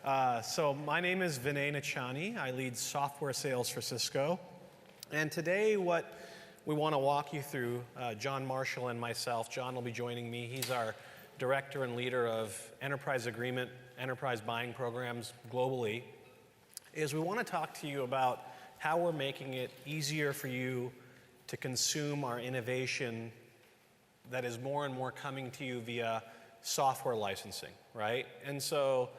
So my name is Vinay Nachani. I lead software sales for Cisco. And today what we want to walk you through, John Marshall and myself, John will be joining me. He's our director and leader of Enterprise Agreement, enterprise buying programs globally, is we want to talk to you about how we're making it easier for you to consume our innovation that is more and more coming to you via software licensing, right? And so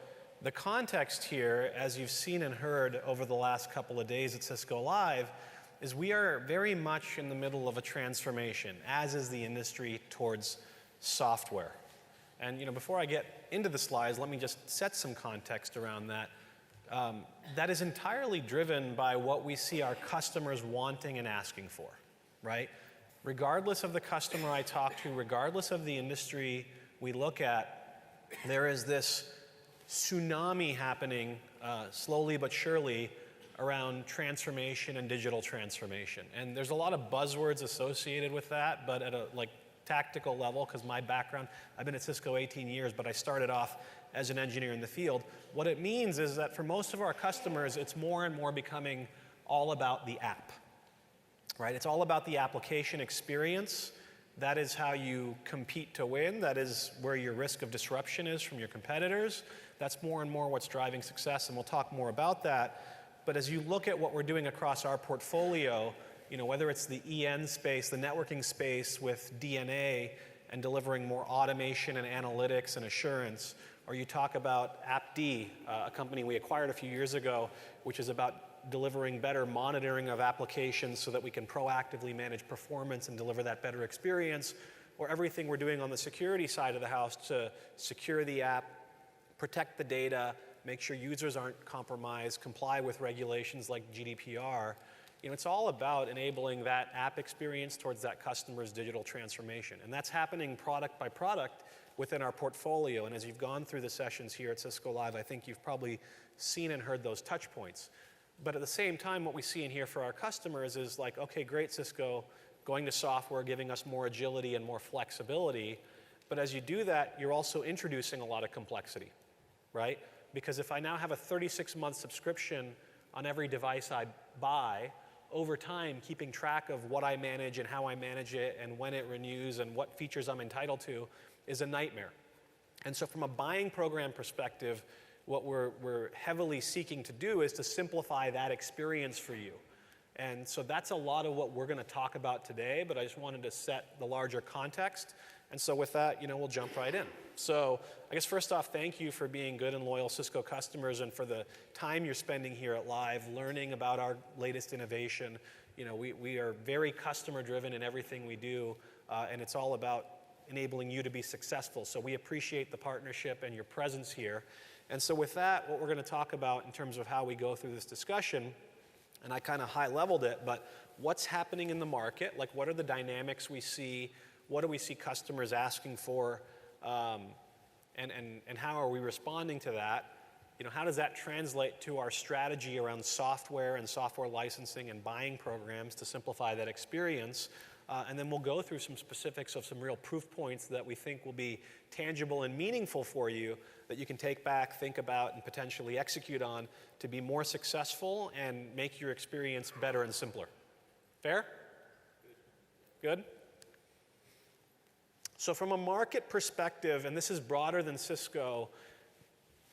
the context here, as you've seen and heard over the last couple of days at Cisco Live, is we are very much in the middle of a transformation, as is the industry, towards software. And before I get into the slides, let me just set some context around that. That is entirely driven by what we see our customers wanting and asking for, right? Regardless of the customer I talk to, regardless of the industry we look at, there is this tsunami happening slowly but surely around transformation and digital transformation. And there's a lot of buzzwords associated with that, but at a tactical level, because my background, I've been at Cisco 18 years, but I started off as an engineer in the field. What it means is that for most of our customers, it's more and more becoming all about the app, right? It's all about the application experience. That is how you compete to win. That is where your risk of disruption is from your competitors. That's more and more what's driving success, and we'll talk more about that. But as you look at what we're doing across our portfolio, whether it's the EN space, the networking space with DNA and delivering more automation and analytics and assurance, or you talk about AppD, a company we acquired a few years ago, which is about delivering better monitoring of applications so that we can proactively manage performance and deliver that better experience, or everything we're doing on the security side of the house to secure the app, protect the data, make sure users aren't compromised, comply with regulations like GDPR. It's all about enabling that app experience towards that customer's digital transformation. And that's happening product by product within our portfolio. And as you've gone through the sessions here at Cisco Live, I think you've probably seen and heard those touch points. But at the same time, what we see in here for our customers is like, okay, great, Cisco, going to software, giving us more agility and more flexibility. But as you do that, you're also introducing a lot of complexity, right? Because if I now have a 36-month subscription on every device I buy, over time, keeping track of what I manage and how I manage it and when it renews and what features I'm entitled to is a nightmare. And so from a buying program perspective, what we're heavily seeking to do is to simplify that experience for you. And so that's a lot of what we're going to talk about today, but I just wanted to set the larger context. And so with that, we'll jump right in. So I guess first off, thank you for being good and loyal Cisco customers and for the time you're spending here at Live learning about our latest innovation. We are very customer driven in everything we do, and it's all about enabling you to be successful. So we appreciate the partnership and your presence here. And so with that, what we're going to talk about in terms of how we go through this discussion, and I kind of high-leveled it, but what's happening in the market, like what are the dynamics we see, what do we see customers asking for, and how are we responding to that? How does that translate to our strategy around software and software licensing and buying programs to simplify that experience? And then we'll go through some specifics of some real proof points that we think will be tangible and meaningful for you that you can take back, think about, and potentially execute on to be more successful and make your experience better and simpler. Fair? Good? So from a market perspective, and this is broader than Cisco,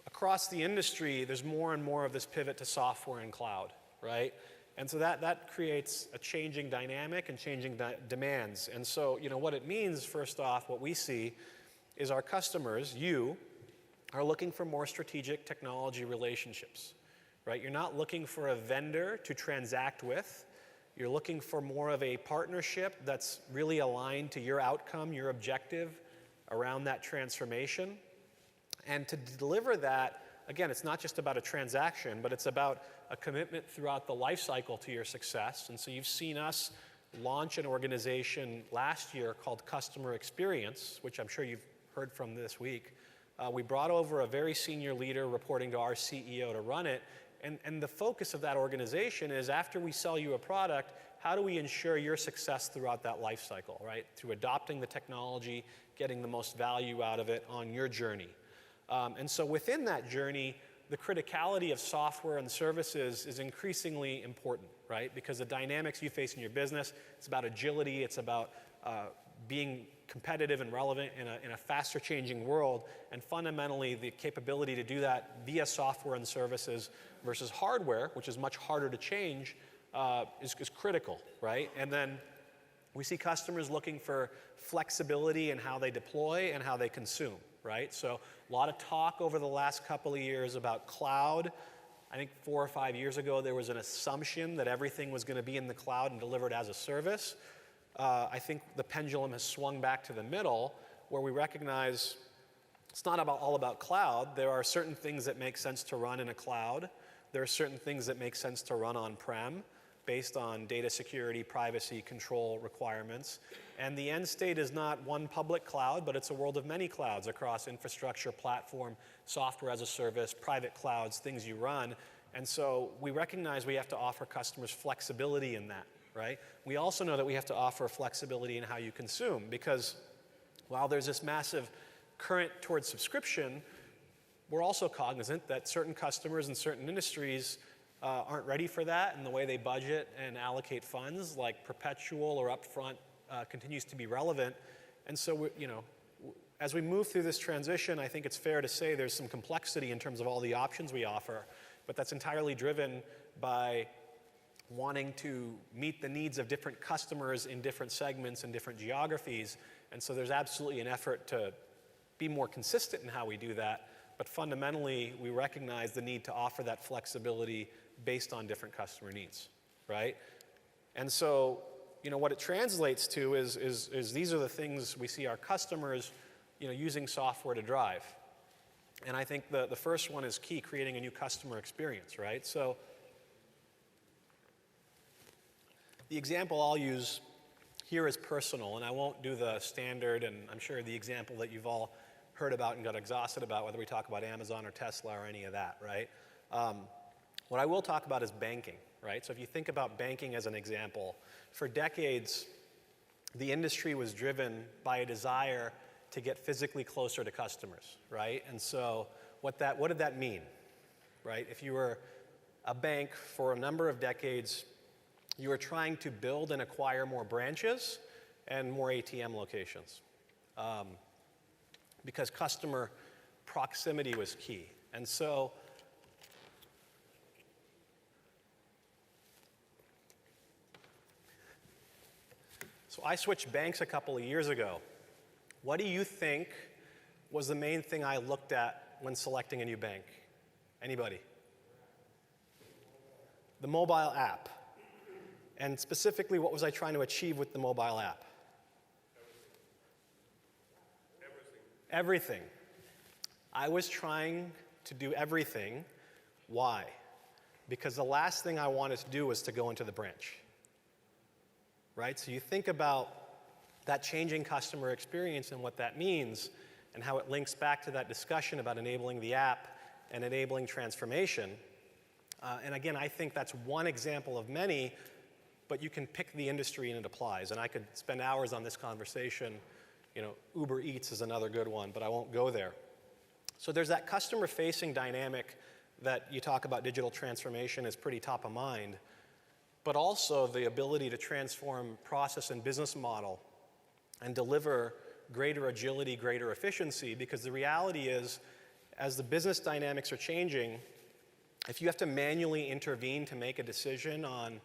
across the industry, there's more and more of this pivot to software and cloud, right? And so that creates a changing dynamic and changing demands. And so, what it means, first off, what we see is our customers, you, are looking for more strategic technology relationships, right? You're not looking for a vendor to transact with. You're looking for more of a partnership that's really aligned to your outcome, your objective around that transformation. And to deliver that, again, it's not just about a transaction, but it's about a commitment throughout the life cycle to your success. And so you've seen us launch an organization last year called Customer Experience, which I'm sure you've heard from this week. We brought over a very senior leader reporting to our CEO to run it. And the focus of that organization is after we sell you a product, how do we ensure your success throughout that life cycle, right? Through adopting the technology, getting the most value out of it on your journey. And so within that journey, the criticality of software and services is increasingly important, right? Because the dynamics you face in your business, it's about agility, it's about being competitive and relevant in a faster changing world, and fundamentally the capability to do that via software and services versus hardware, which is much harder to change, is critical, right? And then we see customers looking for flexibility in how they deploy and how they consume, right? So a lot of talk over the last couple of years about cloud. I think 4 or 5 years ago, there was an assumption that everything was going to be in the cloud and delivered as a service. I think the pendulum has swung back to the middle, where we recognize it's not all about cloud. There are certain things that make sense to run in a cloud. There are certain things that make sense to run on-prem based on data security, privacy, control requirements. And the end state is not one public cloud, but it's a world of many clouds across infrastructure, platform, software as a service, private clouds, things you run. And so we recognize we have to offer customers flexibility in that, right? We also know that we have to offer flexibility in how you consume, because while there's this massive current towards subscription, we're also cognizant that certain customers in certain industries aren't ready for that, and the way they budget and allocate funds, like perpetual or upfront, continues to be relevant. And so, as we move through this transition, I think it's fair to say there's some complexity in terms of all the options we offer, but that's entirely driven by wanting to meet the needs of different customers in different segments and different geographies. And so there's absolutely an effort to be more consistent in how we do that. But fundamentally, we recognize the need to offer that flexibility based on different customer needs, right? And so, what it translates to is these are the things we see our customers, using software to drive. And I think the first one is key, creating a new customer experience, right? So the example I'll use here is personal, and I won't do the standard, and I'm sure the example that you've all heard about and got exhausted about, whether we talk about Amazon or Tesla or any of that, right? What I will talk about is banking, right? So if you think about banking as an example, for decades, the industry was driven by a desire to get physically closer to customers, right? And so what did that mean, right? If you were a bank for a number of decades, you were trying to build and acquire more branches and more ATM locations. Because customer proximity was key. And so I switched banks a couple of years ago. What do you think was the main thing I looked at when selecting a new bank? Anybody? The mobile app. And specifically, what was I trying to achieve with the mobile app? Everything. I was trying to do everything. Why? Because the last thing I wanted to do was to go into the branch. Right? So you think about that changing customer experience and what that means, and how it links back to that discussion about enabling the app and enabling transformation. And again, I think that's one example of many, but you can pick the industry and it applies. And I could spend hours on this conversation. Uber Eats is another good one, but I won't go there. So there's that customer-facing dynamic that you talk about. Digital transformation is pretty top of mind, but also the ability to transform process and business model and deliver greater agility, greater efficiency, because the reality is, as the business dynamics are changing, if you have to manually intervene to make a decision on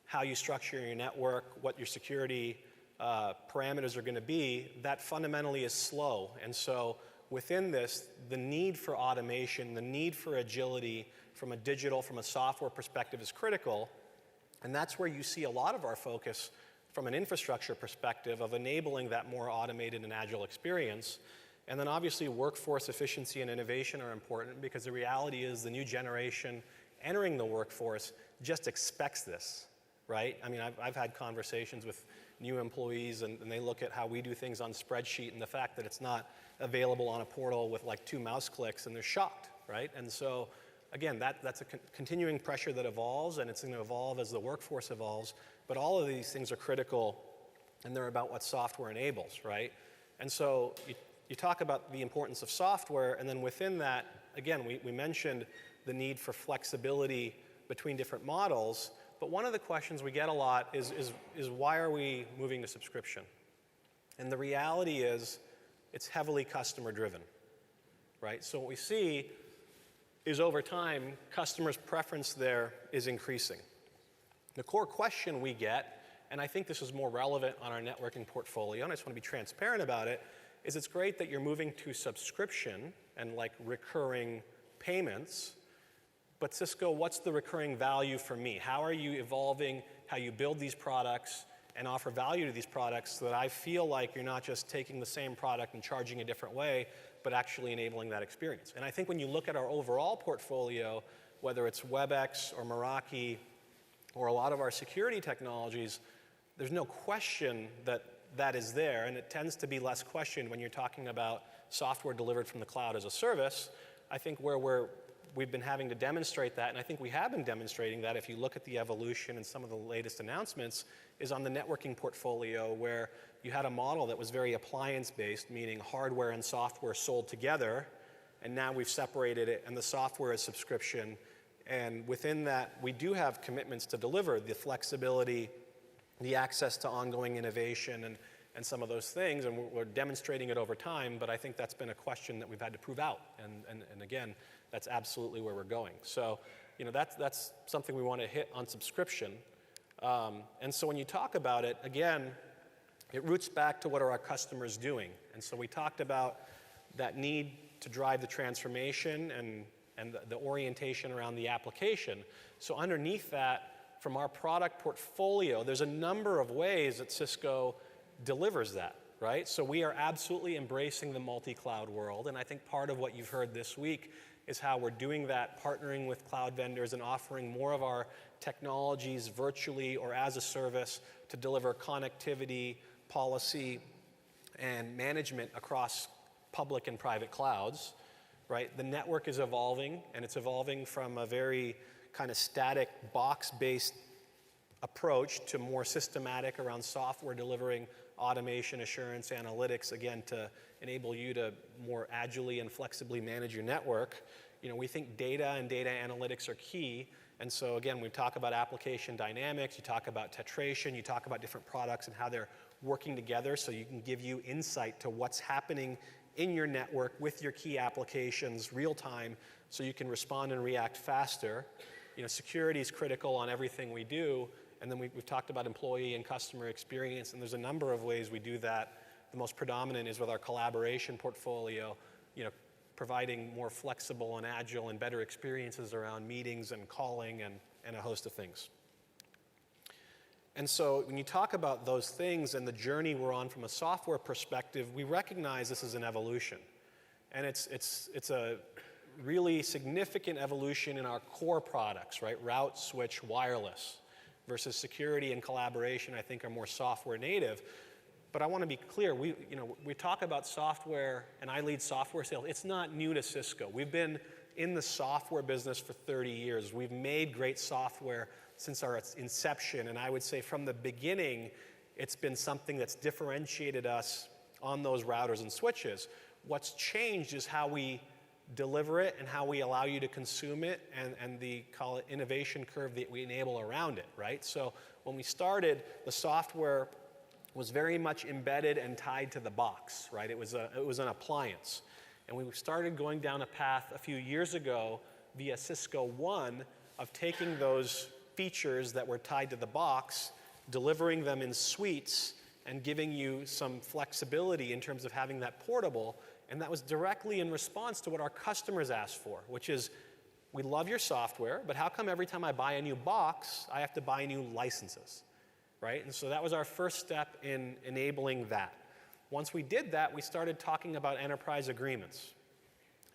how you structure your network, what your security parameters are going to be, that fundamentally is slow. And so within this, the need for automation, the need for agility from a software perspective is critical. And that's where you see a lot of our focus from an infrastructure perspective of enabling that more automated and agile experience. And then obviously workforce efficiency and innovation are important, because the reality is the new generation entering the workforce just expects this, right? I mean, I've had conversations with new employees, and they look at how we do things on spreadsheet and the fact that it's not available on a portal with like 2 mouse clicks, and they're shocked, right? And so again, that's a continuing pressure that evolves, and it's going to evolve as the workforce evolves. But all of these things are critical, and they're about what software enables, right? And so you talk about the importance of software, and then within that, again, we mentioned the need for flexibility between different models, but one of the questions we get a lot is why are we moving to subscription? And the reality is it's heavily customer driven, right? So what we see is over time, customers' preference there is increasing. The core question we get, and I think this is more relevant on our networking portfolio, and I just want to be transparent about it, is it's great that you're moving to subscription and like recurring payments, but Cisco, what's the recurring value for me? How are you evolving how you build these products and offer value to these products so that I feel like you're not just taking the same product and charging a different way, but actually enabling that experience? And I think when you look at our overall portfolio, whether it's WebEx or Meraki or a lot of our security technologies, there's no question that that is there, and it tends to be less questioned when you're talking about software delivered from the cloud as a service. I think where we've been having to demonstrate that, and I think we have been demonstrating that if you look at the evolution and some of the latest announcements, is on the networking portfolio where you had a model that was very appliance-based, meaning hardware and software sold together, and now we've separated it, and the software is subscription. And within that, we do have commitments to deliver the flexibility, the access to ongoing innovation, and some of those things, and we're demonstrating it over time, but I think that's been a question that we've had to prove out, and again, that's absolutely where we're going. So, you know, that's something we want to hit on subscription. And so when you talk about it, again, it roots back to what are our customers doing. And so we talked about that need to drive the transformation and the orientation around the application. So underneath that, from our product portfolio, there's a number of ways that Cisco delivers that, right? So we are absolutely embracing the multi-cloud world, and I think part of what you've heard this week is how we're doing that, partnering with cloud vendors and offering more of our technologies virtually or as a service to deliver connectivity, policy, and management across public and private clouds, right? The network is evolving, and it's evolving from a very kind of static box-based approach to more systematic around software delivering automation, assurance, analytics, again, to enable you to more agilely and flexibly manage your network. You know, we think data and data analytics are key. And so again, we talk about application dynamics, you talk about tetration, you talk about different products and how they're working together so you can give you insight to what's happening in your network with your key applications real time so you can respond and react faster. You know, security is critical on everything we do. And then we've talked about employee and customer experience, and there's a number of ways we do that. The most predominant is with our collaboration portfolio, you know, providing more flexible and agile and better experiences around meetings and calling and a host of things. And so when you talk about those things and the journey we're on from a software perspective, we recognize this is an evolution. And it's a really significant evolution in our core products, right? Route, switch, wireless, versus security and collaboration, I think, are more software native. But I want to be clear, we talk about software, and I lead software sales. It's not new to Cisco. We've been in the software business for 30 years. We've made great software since our inception, and I would say from the beginning, it's been something that's differentiated us on those routers and switches. What's changed is how we deliver it and how we allow you to consume it and the, call it, innovation curve that we enable around it, right? So when we started, the software was very much embedded and tied to the box, right? It was an appliance. And we started going down a path a few years ago via Cisco One of taking those features that were tied to the box, delivering them in suites, and giving you some flexibility in terms of having that portable. And that was directly in response to what our customers asked for, which is, we love your software, but how come every time I buy a new box, I have to buy new licenses, right? And so that was our first step in enabling that. Once we did that, we started talking about enterprise agreements.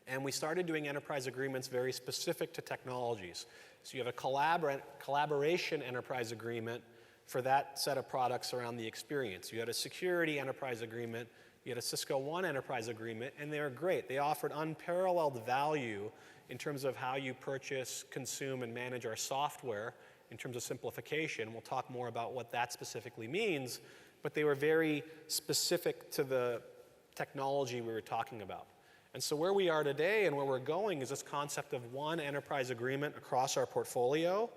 And we started doing enterprise agreements very specific to technologies. So you have a collaboration enterprise agreement for that set of products around the experience. You had a security enterprise agreement, you had a Cisco One enterprise agreement, and they were great. They offered unparalleled value in terms of how you purchase, consume, and manage our software in terms of simplification. We'll talk more about what that specifically means, but they were very specific to the technology we were talking about. And so where we are today and where we're going is this concept of one enterprise agreement across our portfolio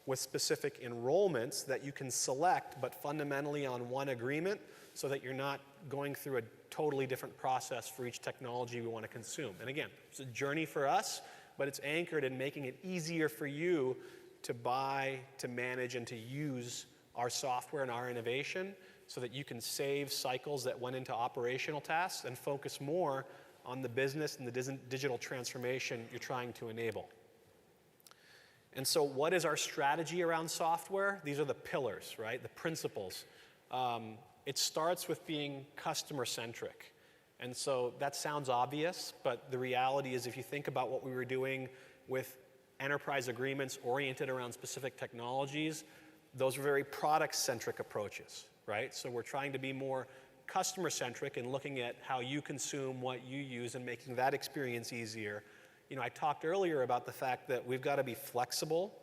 with specific enrollments that you can select, but fundamentally on one agreement so that you're not going through a totally different process for each technology we want to consume. And again, it's a journey for us, but it's anchored in making it easier for you to buy, to manage, and to use our software and our innovation so that you can save cycles that went into operational tasks and focus more on the business and the digital transformation you're trying to enable. And so what is our strategy around software? These are the pillars, right? The principles. It starts with being customer-centric. And so that sounds obvious, but the reality is if you think about what we were doing with enterprise agreements oriented around specific technologies, those were very product-centric approaches, right? So we're trying to be more customer-centric and looking at how you consume what you use and making that experience easier. You know, I talked earlier about the fact that we've got to be flexible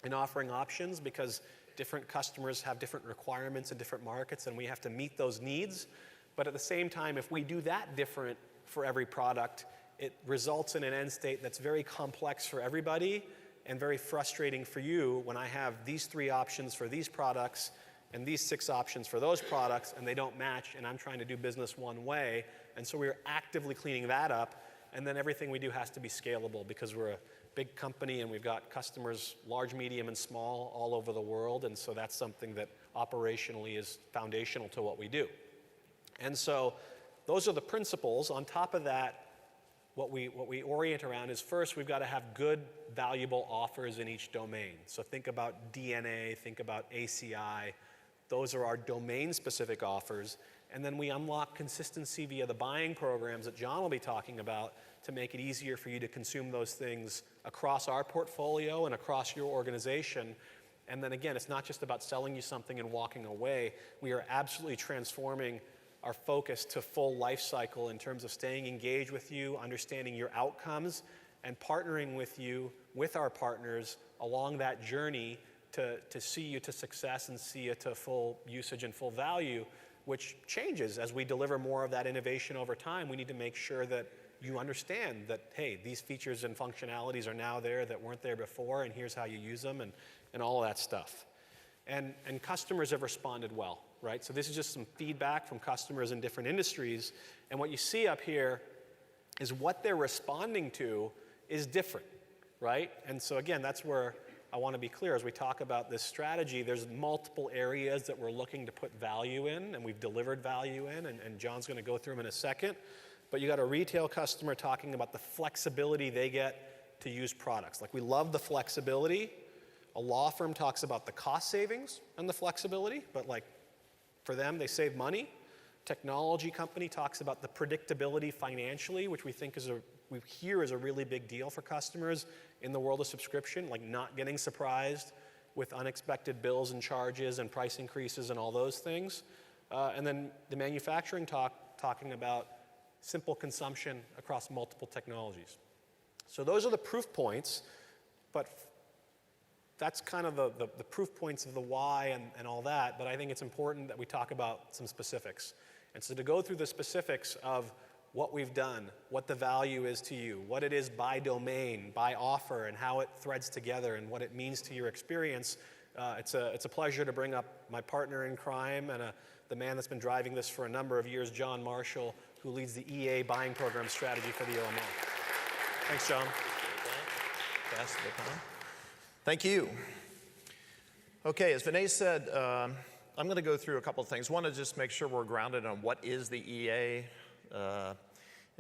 in offering options because different customers have different requirements in different markets and we have to meet those needs. But at the same time, if we do that different for every product, it results in an end state that's very complex for everybody and very frustrating for you when I have these 3 options for these products and these 6 options for those products and they don't match and I'm trying to do business one way. And so we're actively cleaning that up. And then everything we do has to be scalable because we're a big company and we've got customers, large, medium, and small, all over the world. And so that's something that operationally is foundational to what we do. And so those are the principles. On top of that, what we orient around is first, we've got to have good, valuable offers in each domain. So think about DNA, think about ACI. Those are our domain-specific offers. And then we unlock consistency via the buying programs that John will be talking about to make it easier for you to consume those things across our portfolio and across your organization. And then again, it's not just about selling you something and walking away. We are absolutely transforming our focus to full life cycle in terms of staying engaged with you, understanding your outcomes, and partnering with you, with our partners, along that journey to see you to success and see you to full usage and full value, which changes as we deliver more of that innovation over time. We need to make sure that you understand that, hey, these features and functionalities are now there that weren't there before, and here's how you use them, and all of that stuff. And customers have responded well, right? So this is just some feedback from customers in different industries, and what you see up here is what they're responding to is different, right? And so again, that's where I want to be clear. As we talk about this strategy, there's multiple areas that we're looking to put value in, and we've delivered value in, and John's going to go through them in a second. But you got a retail customer talking about the flexibility they get to use products. Like, we love the flexibility. A law firm talks about the cost savings and the flexibility, but like, for them, they save money. Technology company talks about the predictability financially, which we hear is a really big deal for customers in the world of subscription, like not getting surprised with unexpected bills and charges and price increases and all those things. And then the manufacturing talking about simple consumption across multiple technologies. So those are the proof points, but that's kind of the proof points of the why and all that, but I think it's important that we talk about some specifics. And so to go through the specifics of what we've done, what the value is to you, what it is by domain, by offer, and how it threads together, and what it means to your experience, it's a pleasure to bring up my partner in crime and the man that's been driving this for a number of years, John Marshall, who leads the EA buying program strategy for the OMO. Thanks, John. Pass the baton. Thank you. Okay, as Vinay said, I'm going to go through a couple of things. One is just make sure we're grounded on what is the EA.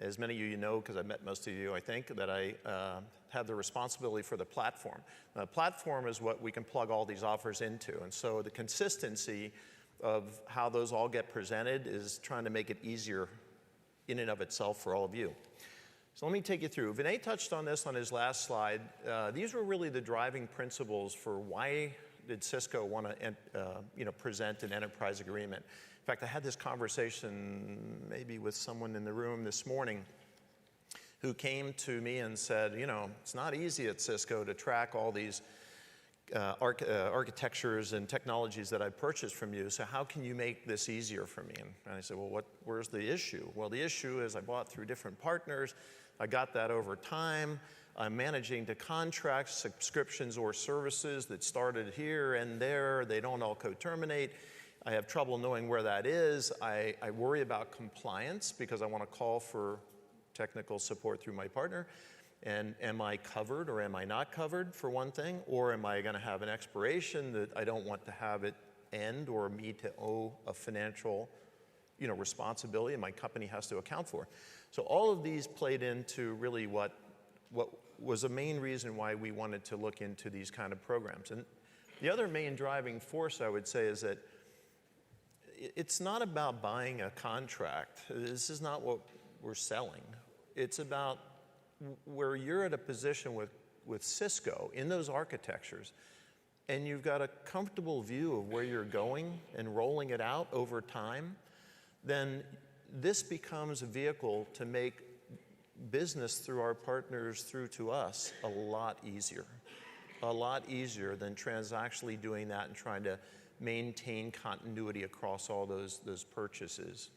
As many of you know, because I've met most of you, I think, that I have the responsibility for the platform. The platform is what we can plug all these offers into. And so the consistency of how those all get presented is trying to make it easier in and of itself for all of you. So let me take you through. Vinay touched on this on his last slide. These were really the driving principles for why did Cisco want to present an enterprise agreement. In fact, I had this conversation maybe with someone in the room this morning who came to me and said, it's not easy at Cisco to track all these architectures and technologies that I purchased from you, so how can you make this easier for me? And I said, well, where's the issue? Well, the issue is I bought through different partners. I got that over time. I'm managing to contract subscriptions or services that started here and there. They don't all co-terminate. I have trouble knowing where that is. I worry about compliance because I want to call for technical support through my partner. And am I covered or am I not covered, for one thing? Or am I going to have an expiration that I don't want to have it end, or me to owe a financial responsibility and my company has to account for? So all of these played into really what was a main reason why we wanted to look into these kind of programs. And the other main driving force, I would say, is that it's not about buying a contract. This is not what we're selling. It's about where you're at a position with Cisco in those architectures, and you've got a comfortable view of where you're going and rolling it out over time, then this becomes a vehicle to make business through our partners through to us a lot easier than transactionally doing that and trying to maintain continuity across all those purchases.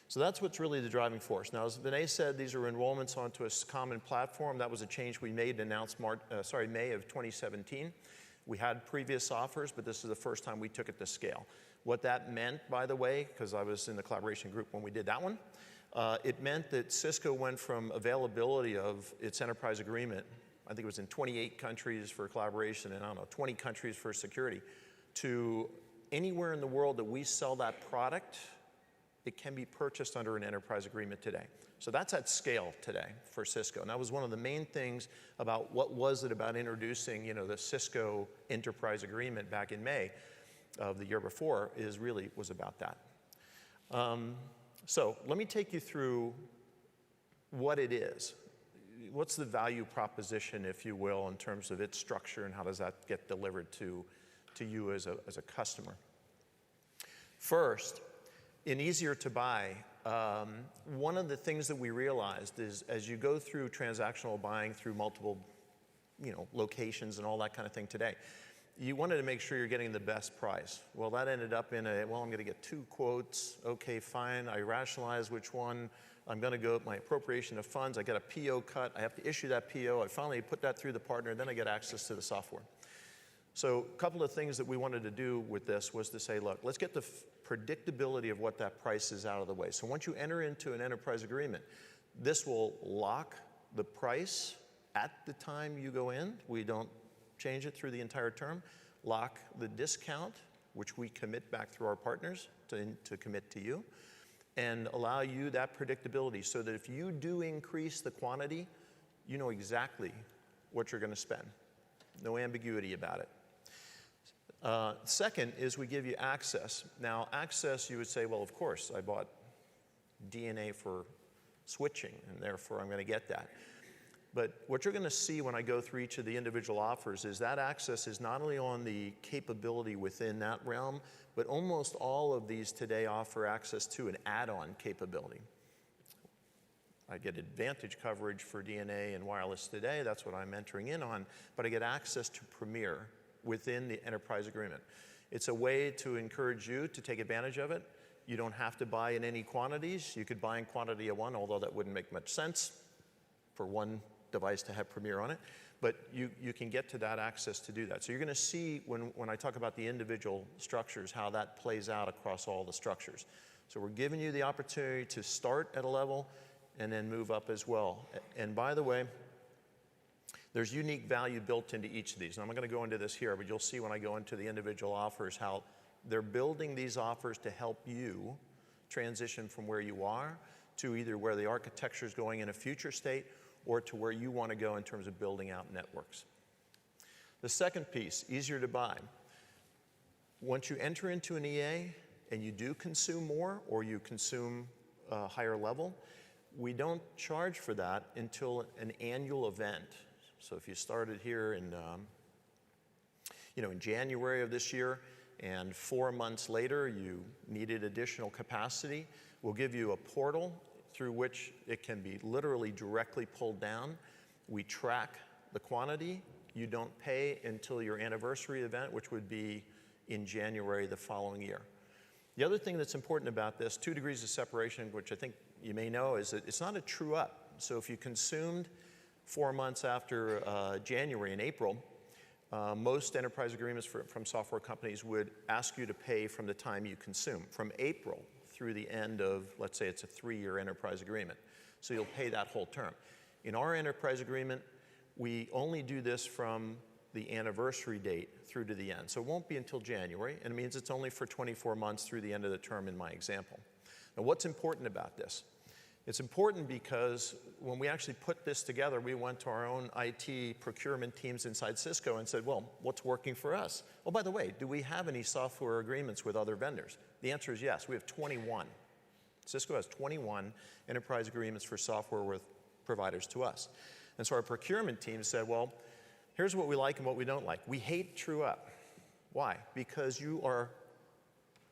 So that's what's really the driving force. Now, as Vinay said, these are enrollments onto a common platform. That was a change we made and announced May of 2017. We had previous offers, but this is the first time we took it to scale. What that meant, by the way, because I was in the collaboration group when we did that one, it meant that Cisco went from availability of its enterprise agreement, I think it was in 28 countries for collaboration and, 20 countries for security, to anywhere in the world that we sell that product, it can be purchased under an enterprise agreement today. So that's at scale today for Cisco. And that was one of the main things about what was it about introducing, the Cisco Enterprise Agreement back in May of the year before, was about that. So let me take you through what it is. What's the value proposition, if you will, in terms of its structure, and how does that get delivered to you as a customer? First, in easier to buy, one of the things that we realized is as you go through transactional buying through multiple locations and all that kind of thing today, you wanted to make sure you're getting the best price. Well, that ended up in I'm going to get 2 quotes. Okay, fine. I rationalize which one. I'm going to go with my appropriation of funds. I get a PO cut. I have to issue that PO. I finally put that through the partner. Then I get access to the software. So a couple of things that we wanted to do with this was to say, look, let's get the predictability of what that price is out of the way. So once you enter into an enterprise agreement, this will lock the price at the time you go in. We don't change it through the entire term. Lock the discount, which we commit back through our partners to commit to you, and allow you that predictability so that if you do increase the quantity, you know exactly what you're going to spend. No ambiguity about it. Second is we give you access. Now, access, you would say, well, of course, I bought DNA for switching, and therefore I'm going to get that. But what you're going to see when I go through each of the individual offers is that access is not only on the capability within that realm, but almost all of these today offer access to an add-on capability. I get advantage coverage for DNA and wireless today. That's what I'm entering in on. But I get access to Premier within the enterprise agreement. It's a way to encourage you to take advantage of it. You don't have to buy in any quantities. You could buy in quantity of one, although that wouldn't make much sense for one device to have Premier on it. But you can get to that access to do that. So you're going to see when I talk about the individual structures, how that plays out across all the structures. So we're giving you the opportunity to start at a level and then move up as well. And by the way, there's unique value built into each of these. And I'm not going to go into this here, but you'll see when I go into the individual offers how they're building these offers to help you transition from where you are to either where the architecture is going in a future state or to where you want to go in terms of building out networks. The second piece, easier to buy. Once you enter into an EA and you do consume more or you consume a higher level, we don't charge for that until an annual event. So if you started here in January of this year, and 4 months later you needed additional capacity, we'll give you a portal through which it can be literally directly pulled down. We track the quantity, You don't pay until your anniversary event, which would be in January the following year. The other thing that's important about this, 2 degrees of separation, which I think you may know, is that it's not a true up. So if you consumed 4 months after January and April, most enterprise agreements from software companies would ask you to pay from the time you consume, from April through the end of, let's say it's a 3-year enterprise agreement. So you'll pay that whole term. In our enterprise agreement, we only do this from the anniversary date through to the end. So it won't be until January, and it means it's only for 24 months through the end of the term in my example. Now, what's important about this? It's important because when we actually put this together, we went to our own IT procurement teams inside Cisco and said, well, what's working for us? Oh, by the way, do we have any software agreements with other vendors? The answer is yes. We have 21. Cisco has 21 enterprise agreements for software with providers to us. And so our procurement team said, well, here's what we like and what we don't like. We hate true up. Why? Because you are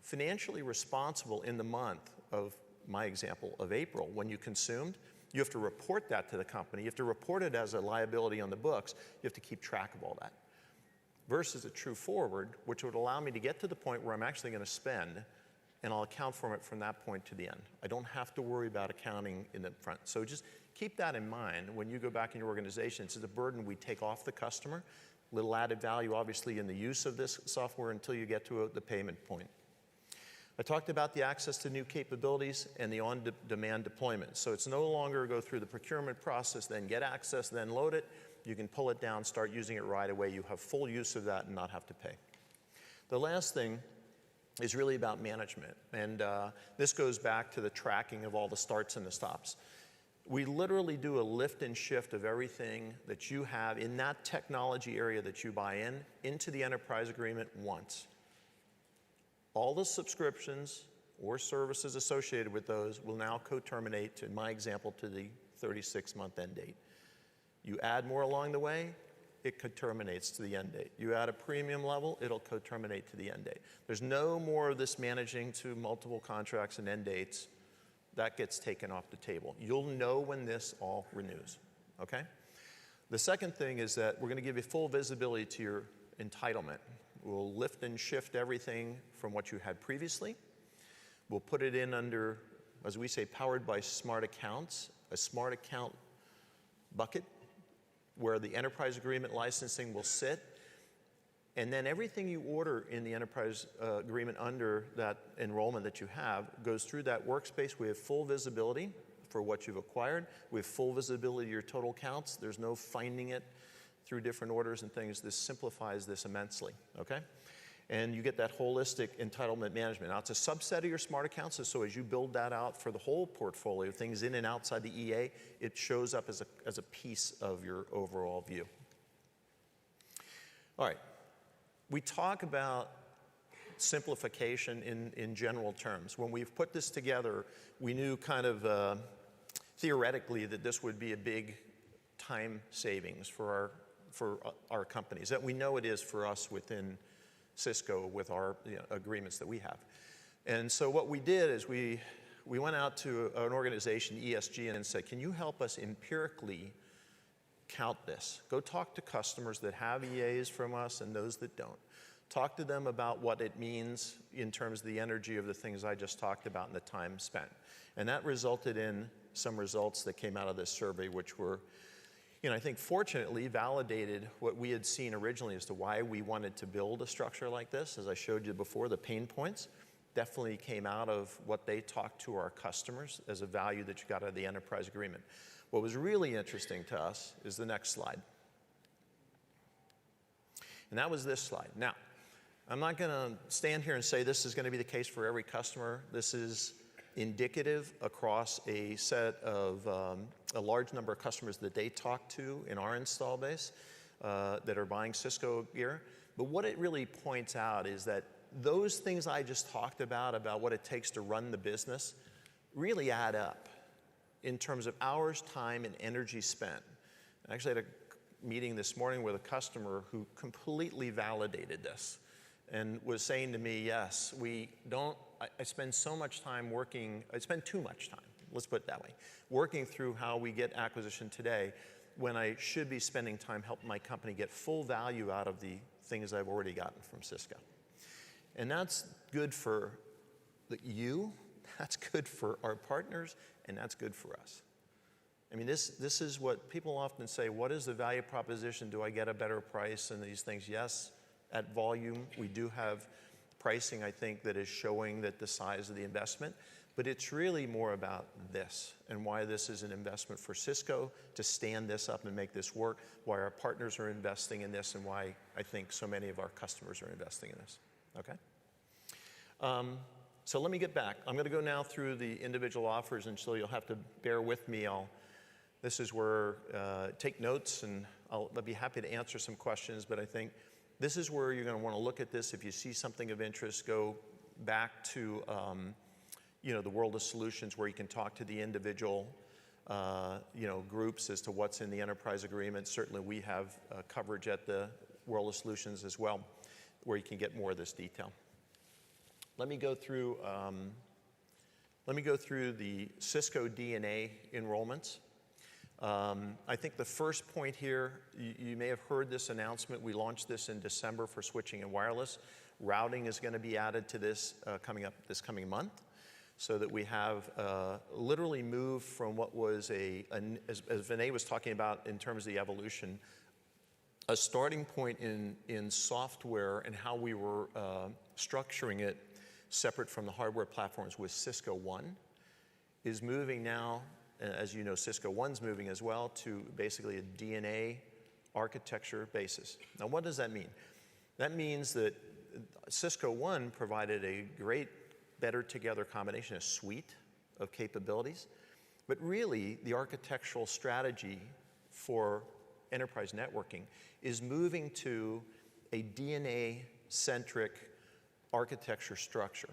financially responsible in the month of, my example, of April when you consumed. You have to report that to the company. You have to report it as a liability on the books. You have to keep track of all that. Versus a true forward, which would allow me to get to the point where I'm actually going to spend, and I'll account for it from that point to the end. I don't have to worry about accounting in the front. So just keep that in mind when you go back in your organization. It's a burden we take off the customer. Little added value, obviously, in the use of this software until you get to the payment point. I talked about the access to new capabilities and the on-demand deployment. So it's no longer go through the procurement process, then get access, then load it. You can pull it down, start using it right away. You have full use of that and not have to pay. The last thing is really about management. And this goes back to the tracking of all the starts and the stops. We literally do a lift and shift of everything that you have in that technology area that you buy into the enterprise agreement once. All the subscriptions or services associated with those will now co-terminate, in my example, to the 36-month end date. You add more along the way, it co-terminates to the end date. You add a premium level, it'll co-terminate to the end date. There's no more of this managing to multiple contracts and end dates. That gets taken off the table. You'll know when this all renews, okay? The second thing is that we're going to give you full visibility to your entitlement. We'll lift and shift everything from what you had previously. We'll put it in under, as we say, powered by smart accounts, a smart account bucket where the enterprise agreement licensing will sit. And then everything you order in the enterprise agreement under that enrollment that you have goes through that workspace. We have full visibility for what you've acquired. We have full visibility of your total counts. There's no finding it through different orders and things. This simplifies this immensely, okay? And you get that holistic entitlement management. Now, it's a subset of your smart accounts, so as you build that out for the whole portfolio, things in and outside the EA, it shows up as a piece of your overall view. All right. We talk about simplification in general terms. When we've put this together, we knew kind of theoretically that this would be a big time savings for our companies. That we know it is for us within Cisco with our agreements that we have. And so what we did is we went out to an organization, ESG, and said, can you help us empirically count this? Go talk to customers that have EAs from us and those that don't. Talk to them about what it means in terms of the energy of the things I just talked about and the time spent. And that resulted in some results that came out of this survey, which were, I think fortunately validated what we had seen originally as to why we wanted to build a structure like this. As I showed you before, the pain points definitely came out of what they talked to our customers as a value that you got out of the enterprise agreement. What was really interesting to us is the next slide. And that was this slide. Now, I'm not going to stand here and say this is going to be the case for every customer. This is indicative across a set of a large number of customers that they talk to in our install base that are buying Cisco gear. But what it really points out is that those things I just talked about what it takes to run the business, really add up in terms of hours, time, and energy spent. I actually had a meeting this morning with a customer who completely validated this and was saying to me, yes, I spend so much time working, I spend too much time, let's put it that way, working through how we get acquisition today. when I should be spending time helping my company get full value out of the things I've already gotten from Cisco. And that's good for you, that's good for our partners, and that's good for us. I mean, this is what people often say, what is the value proposition? Do I get a better price and these things? Yes, at volume, we do have pricing, I think, that is showing that the size of the investment, but it's really more about this and why this is an investment for Cisco to stand this up and make this work, why our partners are investing in this, and why I think so many of our customers are investing in this, okay? So let me get back. I'm gonna go now through the individual offers, and so you'll have to bear with me. This is where, take notes, and I'll be happy to answer some questions, but I think this is where you're gonna wanna look at this. If you see something of interest, go back to the World of Solutions, where you can talk to the individual groups as to what's in the enterprise agreement. Certainly we have coverage at the World of Solutions as well, where you can get more of this detail. Let me go through the Cisco DNA enrollments. I think the first point here, you may have heard this announcement. We launched this in December for switching and wireless. Routing is going to be added to this coming up this coming month, so that we have literally moved from what was as Vinay was talking about in terms of the evolution, a starting point in software and how we were structuring it separate from the hardware platforms with Cisco One, is moving now, as you know, Cisco One's moving as well, to basically a DNA architecture basis. Now, what does that mean? That means that Cisco One provided a great, better together combination, a suite of capabilities, but really the architectural strategy for enterprise networking is moving to a DNA-centric architecture structure.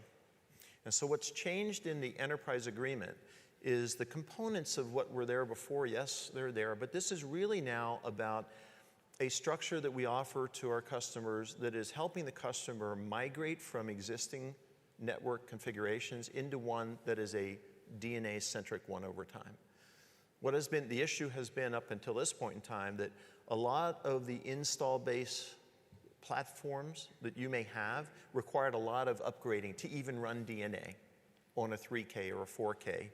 And so what's changed in the enterprise agreement is the components of what were there before. Yes, they're there, but this is really now about a structure that we offer to our customers that is helping the customer migrate from existing network configurations into one that is a DNA-centric one over time. What has been the issue has been up until this point in time that a lot of the install base platforms that you may have required a lot of upgrading to even run DNA on a 3K or a 4K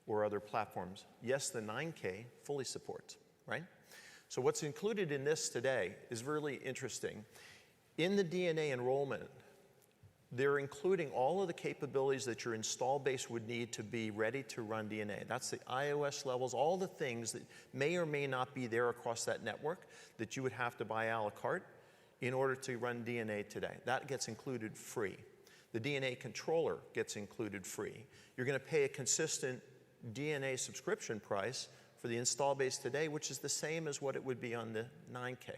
or other platforms. Yes, the 9K fully supports, right? So what's included in this today is really interesting. In the DNA enrollment, they're including all of the capabilities that your install base would need to be ready to run DNA. That's the iOS levels, all the things that may or may not be there across that network that you would have to buy a la carte in order to run DNA today. That gets included free. The DNA controller gets included free. You're going to pay a consistent DNA subscription price for the install base today, which is the same as what it would be on the 9K.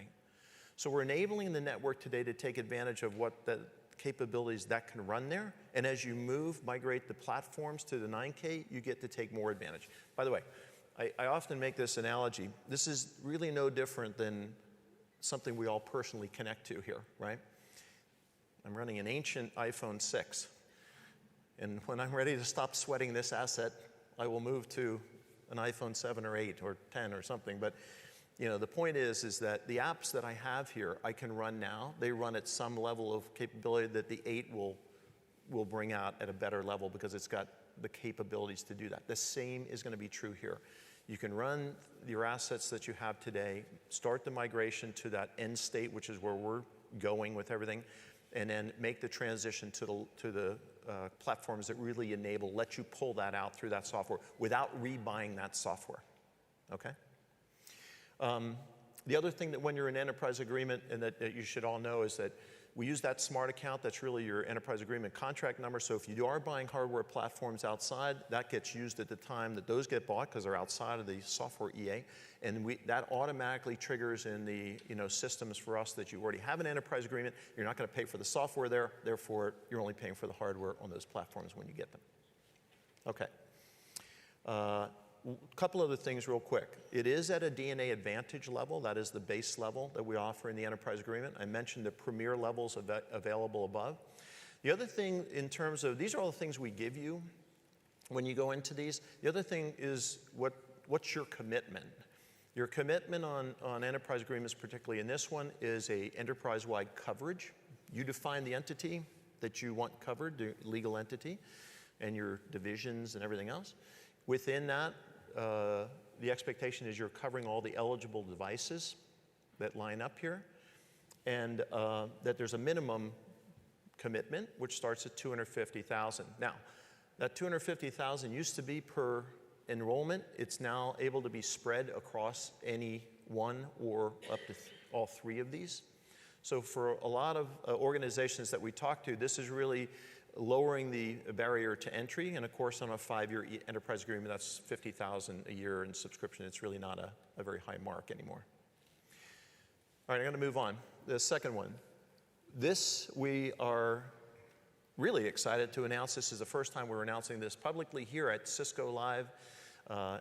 So we're enabling the network today to take advantage of what the capabilities that can run there. And as you migrate the platforms to the 9K, you get to take more advantage. By the way, I often make this analogy. This is really no different than something we all personally connect to here, right? I'm running an ancient iPhone 6. And when I'm ready to stop sweating this asset, I will move to an iPhone 7 or 8 or 10 or something. But the point is that the apps that I have here, I can run now. They run at some level of capability that the 8 will bring out at a better level because it's got the capabilities to do that. The same is going to be true here. You can run your assets that you have today, start the migration to that end state, which is where we're going with everything, and then make the transition to the platforms that really let you pull that out through that software without rebuying that software, okay? The other thing that when you're in enterprise agreement and that you should all know is that we use that smart account. That's really your enterprise agreement contract number. So if you are buying hardware platforms outside, that gets used at the time that those get bought because they're outside of the software EA. And that automatically triggers in the systems for us that you already have an enterprise agreement. You're not going to pay for the software there. Therefore, you're only paying for the hardware on those platforms when you get them. Okay. Couple other things real quick. It is at a DNA Advantage level. That is the base level that we offer in the enterprise agreement. I mentioned the premier levels available above. The other thing in terms of, these are all the things we give you when you go into these. The other thing is what's your commitment? Your commitment on enterprise agreements, particularly in this one, is a enterprise-wide coverage. You define the entity that you want covered, the legal entity, and your divisions and everything else. Within that, the expectation is you're covering all the eligible devices that line up here, and that there's a minimum commitment, which starts at $250,000. Now, that $250,000 used to be per enrollment. It's now able to be spread across any one or up to all three of these. So for a lot of organizations that we talk to, this is really lowering the barrier to entry. And of course, on a 5-year enterprise agreement, that's $50,000 a year in subscription. It's really not a very high mark anymore. All right, I'm going to move on. The second one. This, we are really excited to announce. This is the first time we're announcing this publicly here at Cisco Live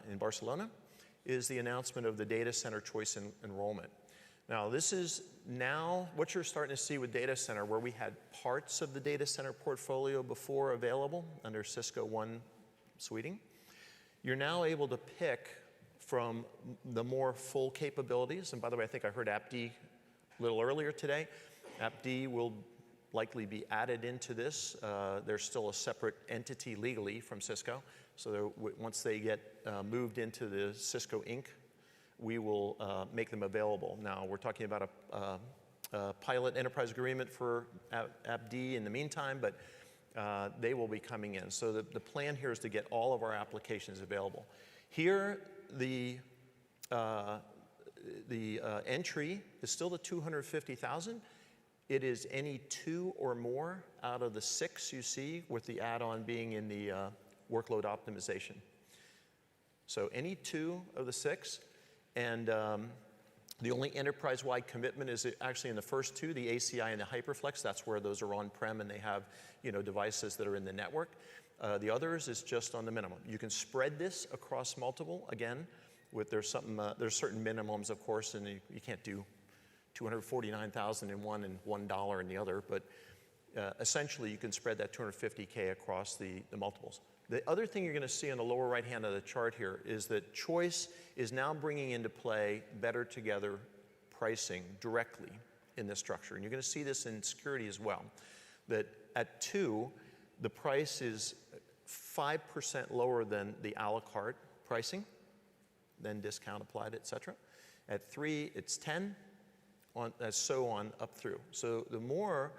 in Barcelona, is the announcement of the data center choice enrollment. Now, this is now what you're starting to see with data center, where we had parts of the data center portfolio before available under Cisco One suiting. You're now able to pick from the more full capabilities. And by the way, I think I heard AppD a little earlier today. AppD will likely be added into this. There's still a separate entity legally from Cisco. So once they get moved into the Cisco Inc., we will make them available. Now, we're talking about a pilot enterprise agreement for AppD in the meantime, but they will be coming in. So the plan here is to get all of our applications available. Here, the entry is still the $250,000. It is any 2 or more out of the 6 you see, with the add-on being in the workload optimization. So any 2 of the 6, and the only enterprise-wide commitment is actually in the first 2, the ACI and the HyperFlex. That's where those are on-prem and they have, devices that are in the network. The others is just on the minimum. You can spread this across multiple. Again, there's certain minimums, of course, and you can't do $249,000 in one and $1 in the other, but essentially you can spread that $250K across the multiples. The other thing you're going to see on the lower right hand of the chart here is that choice is now bringing into play better together pricing directly in this structure. And you're going to see this in security as well, that at 2, the price is 5% lower than the a la carte pricing, then discount applied, et cetera. At 3, it's 10. So on up through. So the more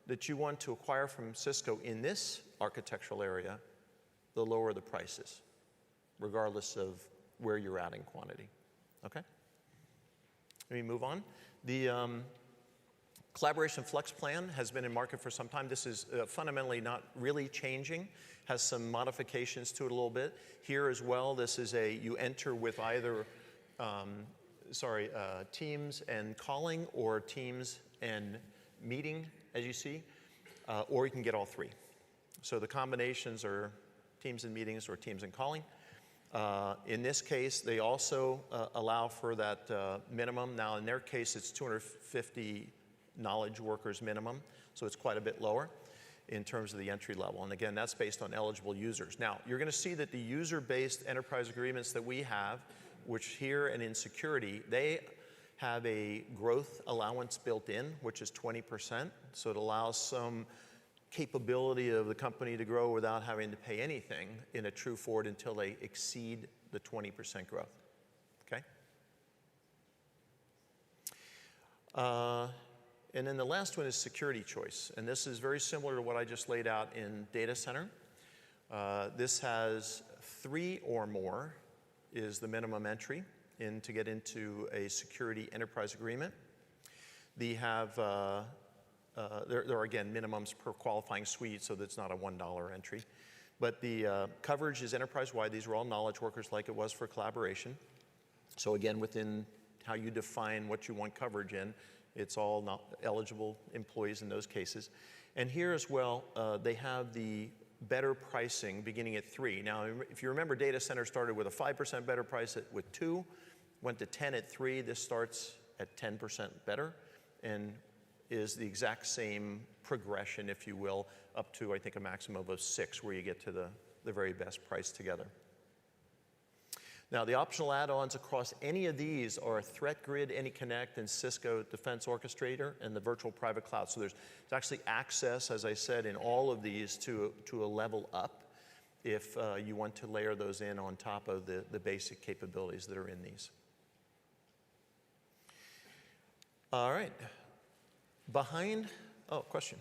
that you want to acquire from Cisco in this architectural area, the lower the price is, regardless of where you're adding quantity. Okay? Let me move on. The Collaboration Flex Plan has been in market for some time. This is fundamentally not really changing, has some modifications to it a little bit. Here as well, this is you enter with either Teams and calling, or Teams and meeting, as you see, or you can get all 3. So the combinations are Teams and meetings or Teams and calling. In this case, they also allow for that minimum. Now, in their case, it's 250 knowledge workers minimum, so it's quite a bit lower in terms of the entry level. And again, that's based on eligible users. Now, you're going to see that the user-based enterprise agreements that we have, which here and in security, they have a growth allowance built in, which is 20%. So it allows some capability of the company to grow without having to pay anything in a true forward until they exceed the 20% growth. Okay? And then the last one is security choice. And this is very similar to what I just laid out in data center. This has 3 or more is the minimum entry to get into a security enterprise agreement. They have, there are again minimums per qualifying suite, so that's not a $1 entry. But the coverage is enterprise-wide. These are all knowledge workers like it was for collaboration. So again, within how you define what you want coverage in, it's all not eligible employees in those cases. And here as well, they have the better pricing beginning at 3. Now, if you remember, data center started with a 5% better price with 2, went to 10 at 3. This starts at 10% better and is the exact same progression, if you will, up to, I think, a maximum of 6, where you get to the very best price together. Now, the optional add-ons across any of these are Threat Grid, AnyConnect, and Cisco Defense Orchestrator, and the virtual private cloud. So there's actually access, as I said, in all of these to a level up if you want to layer those in on top of the basic capabilities that are in these. All right. Behind, oh, question.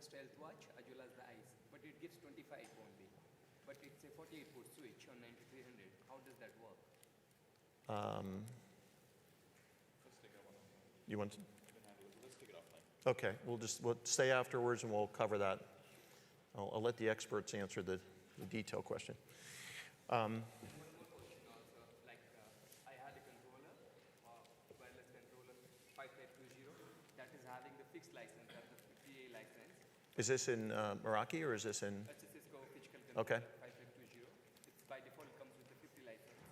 Stealth watch as well as the eyes, but it gives 25 only. But it's a 48-port switch on 9300. How does that work? You want to? Let's take it offline. Okay, we'll stay afterwards and we'll cover that. I'll let the experts answer the detail question. One more question also, like I had a controller, wireless controller 5520, that is having the fixed license, that's the 50A license. Is this in Meraki or is this in? That's a Cisco physical controller, okay. 5520. It's by default, it comes with the 50 license,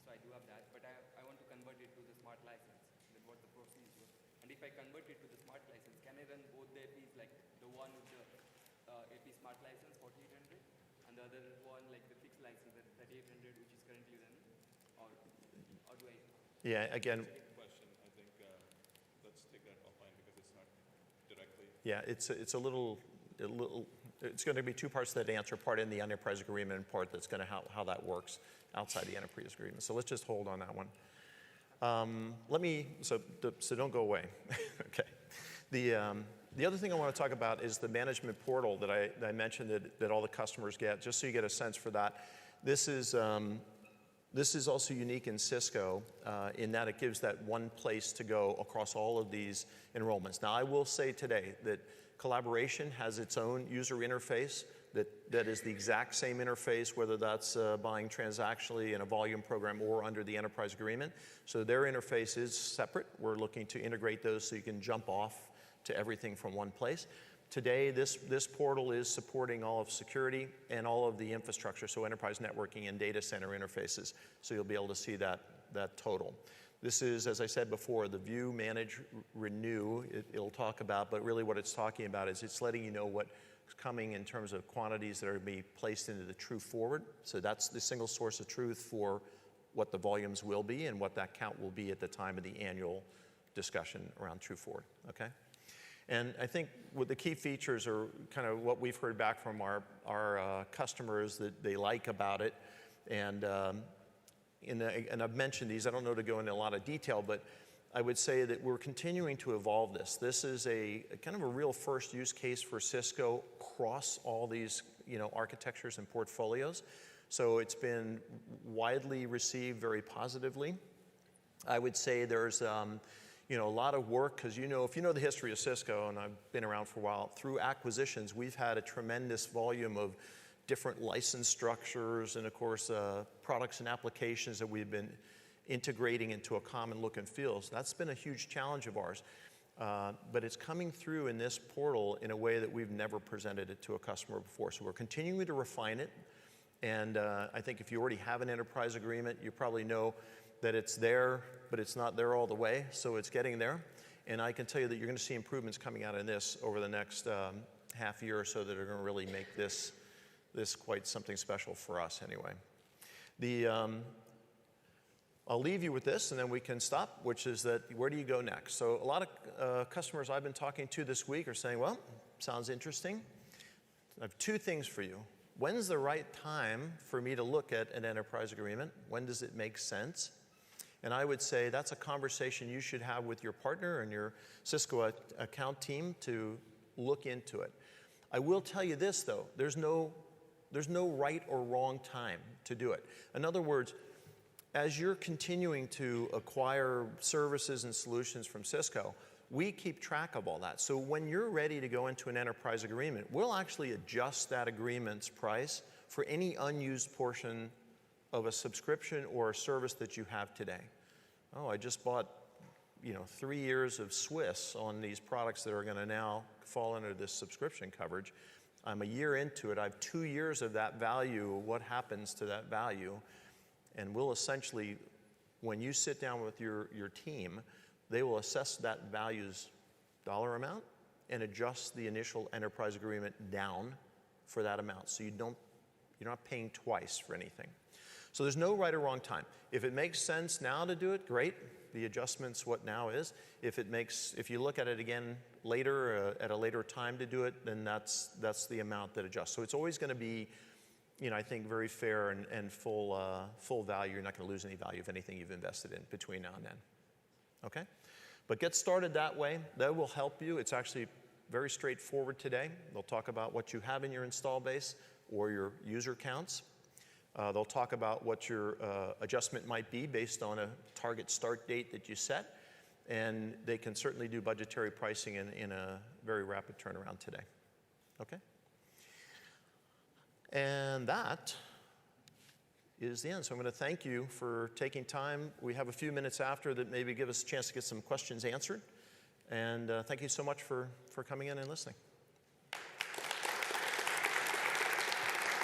so I do have that. But I want to convert it to the smart license. Then what the procedure? And if I convert it to the smart license, can I run both the APs, like the one with the AP smart license 4800, and the other one like the fixed license at 3800, which is currently running, or do I? Yeah, again. Question. I think let's take that offline because it's not directly. Yeah, it's a little. It's going to be two parts to that answer, part in the enterprise agreement and part that's going to how that works outside the enterprise agreement. So let's just hold on that one. So don't go away. Okay. The other thing I want to talk about is the management portal that I mentioned that all the customers get, just so you get a sense for that. This is also unique in Cisco in that it gives that one place to go across all of these enrollments. Now, I will say today that collaboration has its own user interface that is the exact same interface, whether that's buying transactionally in a volume program or under the enterprise agreement. So their interface is separate. We're looking to integrate those so you can jump off to everything from one place. Today, this portal is supporting all of security and all of the infrastructure, so enterprise networking and data center interfaces. So you'll be able to see that total. This is, as I said before, the view, manage, renew. It'll talk about, but really what it's talking about is it's letting you know what's coming in terms of quantities that are to be placed into the true forward. So that's the single source of truth for what the volumes will be and what that count will be at the time of the annual discussion around true forward, okay? And I think what the key features are kind of what we've heard back from our customers that they like about it. And I've mentioned these, I don't know to go into a lot of detail, but I would say that we're continuing to evolve this. This is a kind of a real first use case for Cisco across all these architectures and portfolios. So it's been widely received very positively. I would say there's a lot of work, because if you know the history of Cisco, and I've been around for a while, through acquisitions, we've had a tremendous volume of different license structures and, of course, products and applications that we've been integrating into a common look and feel. So that's been a huge challenge of ours. But it's coming through in this portal in a way that we've never presented it to a customer before. So we're continuing to refine it. And I think if you already have an enterprise agreement, you probably know that it's there, but it's not there all the way. So it's getting there. And I can tell you that you're going to see improvements coming out of this over the next half year or so that are going to really make this quite something special for us anyway. I'll leave you with this and then we can stop, which is that where do you go next? So a lot of customers I've been talking to this week are saying, well, sounds interesting. I have two things for you. When's the right time for me to look at an enterprise agreement? When does it make sense? And I would say that's a conversation you should have with your partner and your Cisco account team to look into it. I will tell you this, though. There's no right or wrong time to do it. In other words, as you're continuing to acquire services and solutions from Cisco, we keep track of all that. So when you're ready to go into an enterprise agreement, we'll actually adjust that agreement's price for any unused portion of a subscription or a service that you have today. Oh, I just bought 3 years of Swiss on these products that are going to now fall under this subscription coverage. I'm a year into it. I have 2 years of that value. What happens to that value? And we'll essentially, when you sit down with your team, they will assess that value's dollar amount and adjust the initial enterprise agreement down for that amount. So you're not paying twice for anything. So there's no right or wrong time. If it makes sense now to do it, great. The adjustment's what now is. If you look at it again later, at a later time to do it, then that's the amount that adjusts. So it's always going to be, I think, very fair and full value. You're not going to lose any value of anything you've invested in between now and then. Okay? But get started that way. That will help you. It's actually very straightforward today. They'll talk about what you have in your install base or your user counts. They'll talk about what your adjustment might be based on a target start date that you set. And they can certainly do budgetary pricing in a very rapid turnaround today. Okay? And that is the end. So I'm going to thank you for taking time. We have a few minutes after that maybe give us a chance to get some questions answered. And thank you so much for coming in and listening.